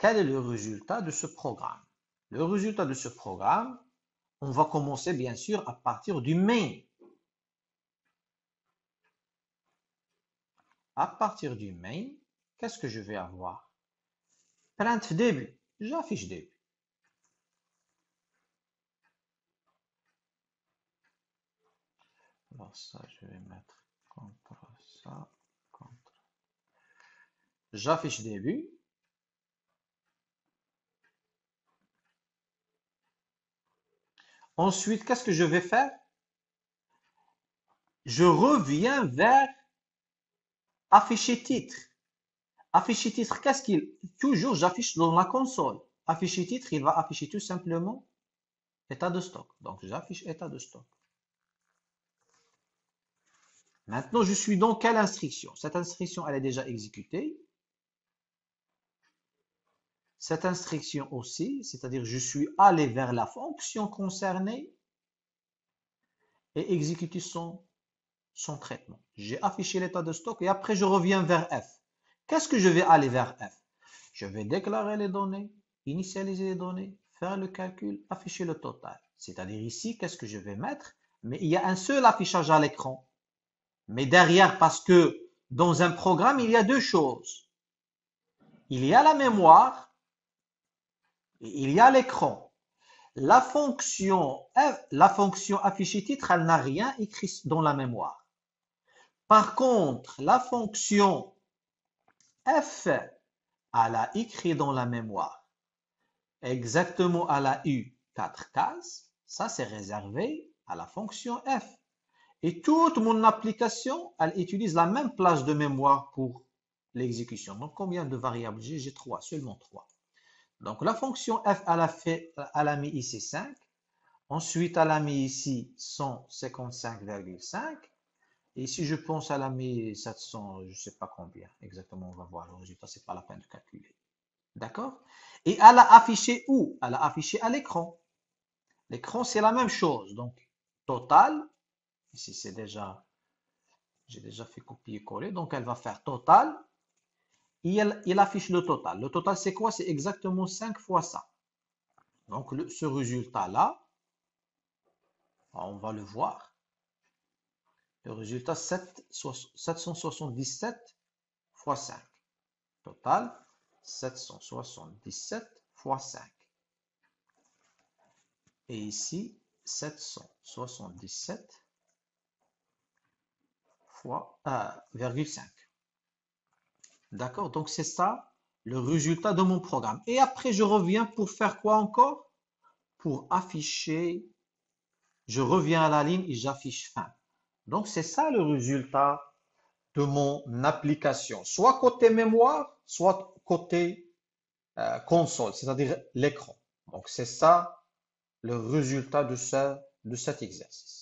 Quel est le résultat de ce programme? Le résultat de ce programme, on va commencer bien sûr à partir du main. À partir du main, qu'est-ce que je vais avoir? Print début, j'affiche début. Alors ça, je vais mettre contre ça, contre. J'affiche début. Ensuite, qu'est-ce que je vais faire? Je reviens vers afficher titre. Afficher titre, qu'est-ce qu'il... Toujours, j'affiche dans la console. Afficher titre, il va afficher tout simplement état de stock. Donc, j'affiche état de stock. Maintenant, je suis dans quelle instruction? Cette instruction, elle est déjà exécutée. Cette instruction aussi, c'est-à-dire je suis allé vers la fonction concernée et exécuté son traitement. J'ai affiché l'état de stock et après je reviens vers F. Qu'est-ce que je vais aller vers F? Je vais déclarer les données, initialiser les données, faire le calcul, afficher le total. C'est-à-dire ici, qu'est-ce que je vais mettre? Mais il y a un seul affichage à l'écran. Mais derrière, parce que dans un programme, il y a deux choses. Il y a la mémoire et il y a l'écran. La fonction afficher titre, elle n'a rien écrit dans la mémoire. Par contre, la fonction F, elle a écrit dans la mémoire. Exactement, elle a eu 4 cases. Ça, c'est réservé à la fonction F. Et toute mon application, elle utilise la même place de mémoire pour l'exécution. Donc, combien de variables j'ai? J'ai 3, seulement 3. Donc, la fonction F, elle a mis ici 5. Ensuite, elle a mis ici 155,5. Et si je pense à la 1700, je ne sais pas combien exactement, on va voir le résultat, ce n'est pas la peine de calculer. D'accord? Et elle a affiché où? Elle a affiché à l'écran. L'écran, c'est la même chose. Donc, total, ici c'est déjà, j'ai déjà fait copier-coller, donc elle va faire total. Et il affiche le total. Le total, c'est quoi? C'est exactement 5 fois ça. Donc, ce résultat-là, on va le voir. Le résultat, 777 fois 5. Total, 777 fois 5. Et ici, 777 fois 1,5. D'accord? Donc, c'est ça le résultat de mon programme. Et après, je reviens pour faire quoi encore? Pour afficher, je reviens à la ligne et j'affiche fin. Donc, c'est ça le résultat de mon application, soit côté mémoire, soit côté console, c'est-à-dire l'écran. Donc, c'est ça le résultat de cet exercice.